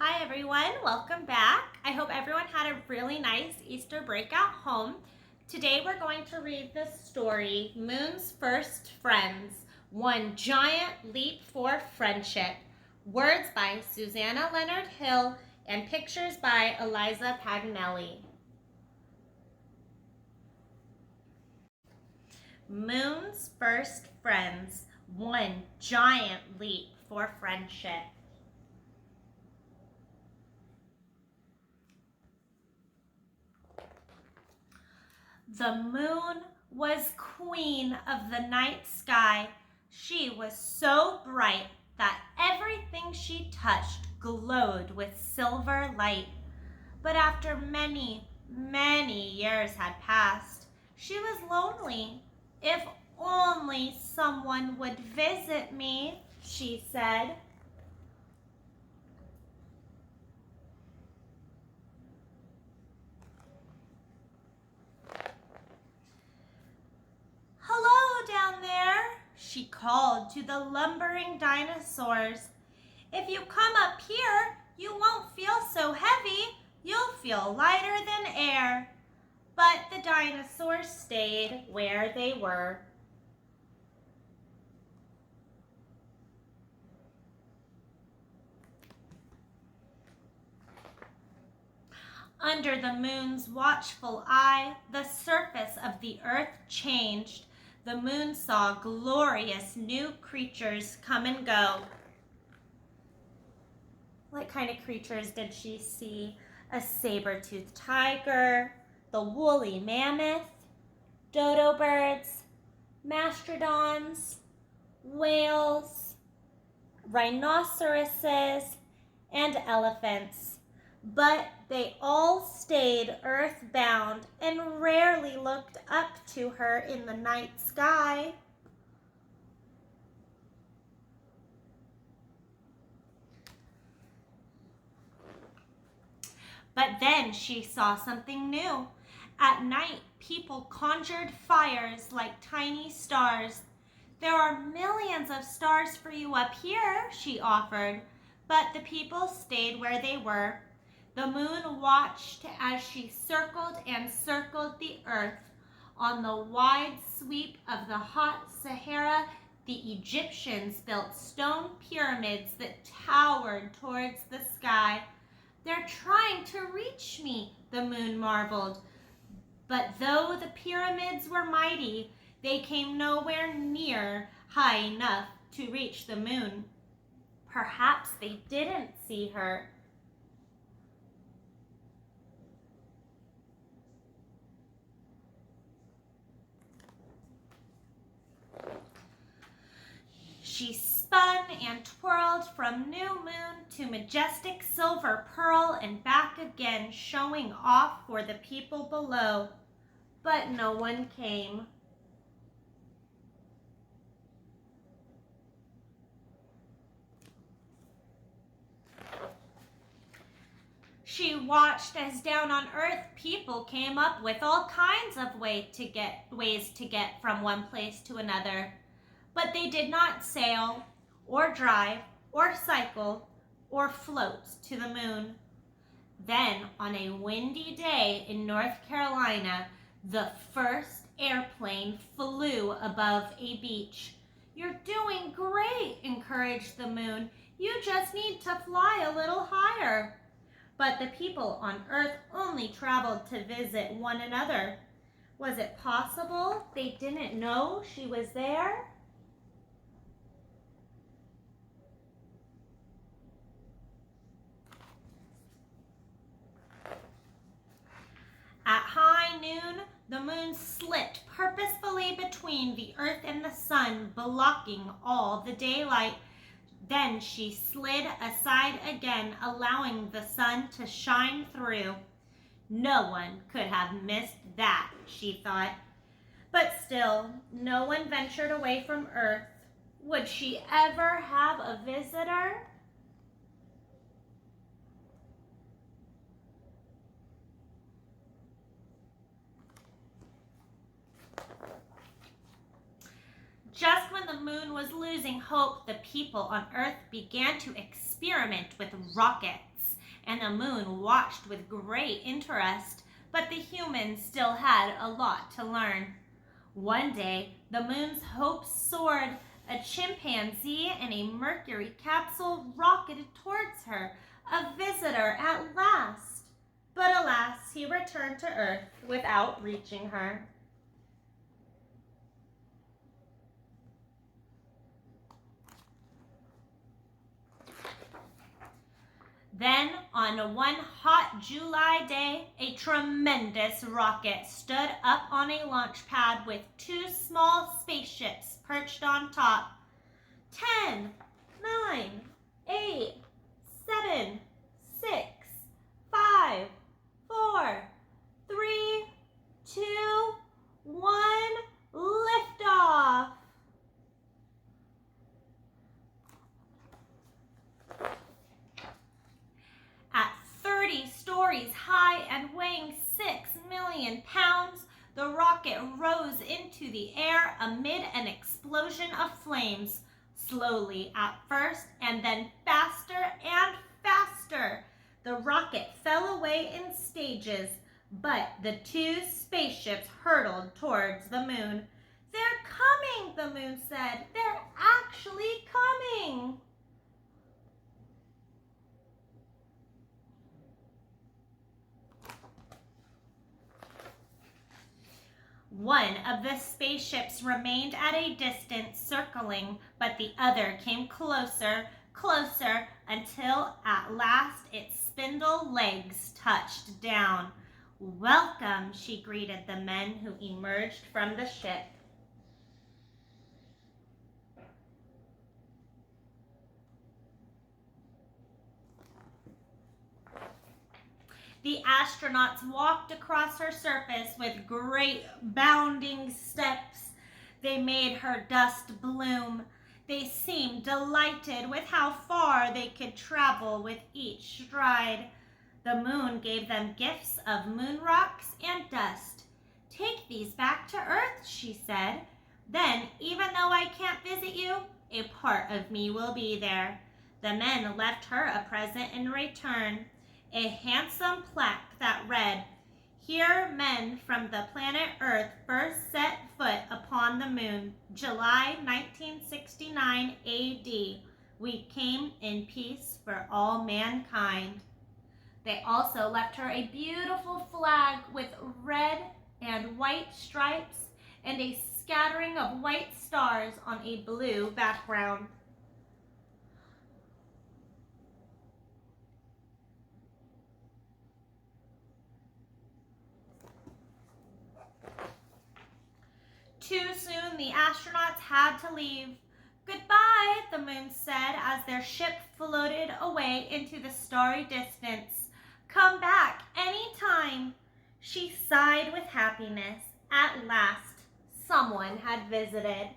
Hi everyone, welcome back. I hope everyone had a really nice Easter break at home. Today we're going to read the story, Moon's First Friends, One Giant Leap for Friendship. Words by Susanna, Leonard Hill, and pictures by Elisa Paganelli. Moon's First Friends, One Giant Leap for Friendship. The moon was queen of the night sky. She was so bright that everything she touched glowed with silver light. But after many, many years had passed, she was lonely. If only someone would visit me, she said. Hello down there, she called to the lumbering dinosaurs. If you come up here, you won't feel so heavy. You'll feel lighter than air. But the dinosaurs stayed where they were. Under the moon's watchful eye, the surface of the earth changed. The moon saw glorious new creatures come and go. What kind of creatures did she see? A saber-toothed tiger, the woolly mammoth, dodo birds, mastodons, whales, rhinoceroses, and elephants. But they all stayed earthbound and rarely looked up to her in the night sky. But then she saw something new. At night, people conjured fires like tiny stars. There are millions of stars for you up here, she offered, but the people stayed where they were. The moon watched as she circled and circled the earth. On the wide sweep of the hot Sahara, the Egyptians built stone pyramids that towered towards the sky. They're trying to reach me, the moon marveled. But though the pyramids were mighty, they came nowhere near high enough to reach the moon. Perhaps they didn't see her. She spun and twirled from new moon to majestic silver pearl and back again, showing off for the people below. But no one came. She watched as down on earth people came up with all kinds of ways to get from one place to another. But they did not sail, or drive, or cycle, or float to the moon. Then, on a windy day in North Carolina, the first airplane flew above a beach. You're doing great, encouraged the moon. You just need to fly a little higher. But the people on Earth only traveled to visit one another. Was it possible they didn't know she was there? At high noon, the moon slipped purposefully between the earth and the sun, blocking all the daylight. Then she slid aside again, allowing the sun to shine through. No one could have missed that, she thought. But still, no one ventured away from Earth. Would she ever have a visitor? Just when the moon was losing hope, the people on Earth began to experiment with rockets. and the moon watched with great interest, but the humans still had a lot to learn. One day, the moon's hopes soared. A chimpanzee in a mercury capsule rocketed towards her, a visitor at last. But alas, he returned to Earth without reaching her. Then, on one hot July day, a tremendous rocket stood up on a launch pad with two small spaceships perched on top. 10, 9, 8, 7, 6, 5, 4, 3, 2, 1, liftoff! At 30 stories high and weighing 6 million pounds, the rocket rose into the air amid an explosion of flames, slowly at first and then faster and faster. The rocket fell away in stages, but the two spaceships hurtled towards the moon. "They're coming," the moon said. "They're actually coming." One of the spaceships remained at a distance, circling, but the other came closer, closer, until at last its spindle legs touched down. "Welcome," she greeted the men who emerged from the ship. The astronauts walked across her surface with great bounding steps. They made her dust bloom. They seemed delighted with how far they could travel with each stride. The moon gave them gifts of moon rocks and dust. "Take these back to Earth," she said. "Then, even though I can't visit you, a part of me will be there." The men left her a present in return. A handsome plaque that read, "Here men from the planet Earth first set foot upon the moon, July 1969 AD. We came in peace for all mankind." They also left her a beautiful flag with red and white stripes and a scattering of white stars on a blue background. Too soon the astronauts had to leave. "Goodbye," the moon said as their ship floated away into the starry distance. "Come back anytime." She sighed with happiness. At last, someone had visited.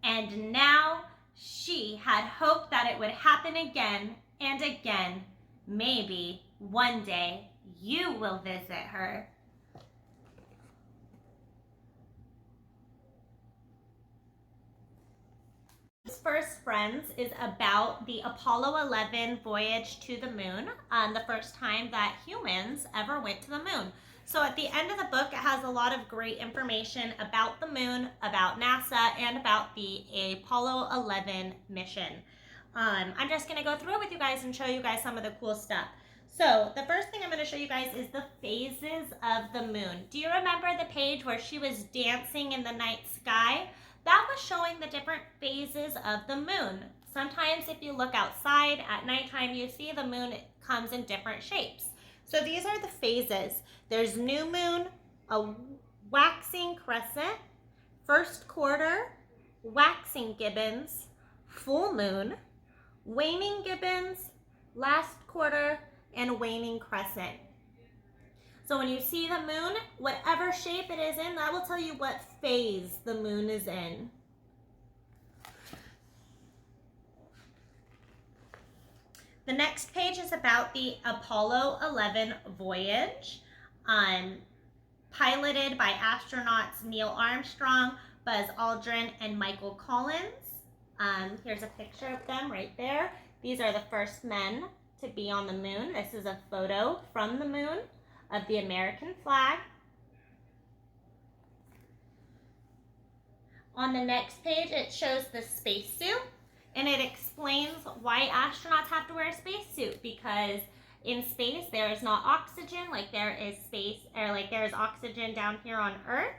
And now she had hoped that it would happen again and again. Maybe one day you will visit her. This first, friends, is about the Apollo 11 voyage to the moon, the first time that humans ever went to the moon. So at the end of the book, it has a lot of great information about the moon, about NASA, and about the Apollo 11 mission. I'm just going to go through it with you guys and show you guys some of the cool stuff. So the first thing I'm going to show you guys is the phases of the moon. Do you remember the page where she was dancing in the night sky? That was showing the different phases of the moon. Sometimes if you look outside at nighttime, you see the moon comes in different shapes. So these are the phases. There's new moon, a waxing crescent, first quarter, waxing gibbons, full moon, waning gibbons, last quarter, and waning crescent. So when you see the moon, whatever shape it is in, that will tell you what phase the moon is in. The next page is about the Apollo 11 voyage, piloted by astronauts Neil Armstrong, Buzz Aldrin and Michael Collins. Here's a picture of them right there. These are the first men to be on the moon. This is a photo from the moon of the American flag. On the next page, it shows the spacesuit, and it explains why astronauts have to wear a spacesuit, because in space there is not oxygen like there is there is oxygen down here on Earth.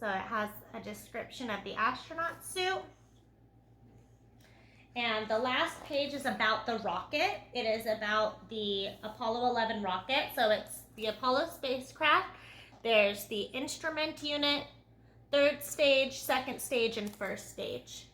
So it has a description of the astronaut suit. And the last page is about the rocket. It is about the Apollo 11 rocket. So it's the Apollo spacecraft. There's the instrument unit, third stage, second stage, and first stage.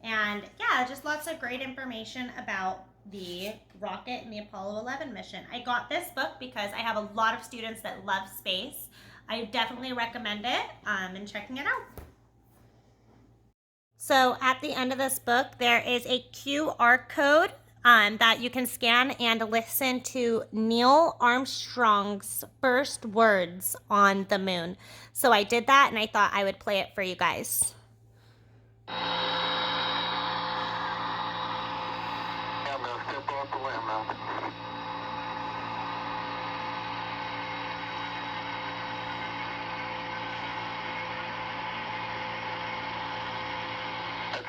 And yeah, just lots of great information about the rocket and the Apollo 11 mission. I got this book because I have a lot of students that love space. I definitely recommend it and checking it out. So at the end of this book, there is a QR code that you can scan and listen to Neil Armstrong's first words on the moon. So I did that, and I thought I would play it for you guys.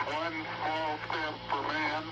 One small step for man,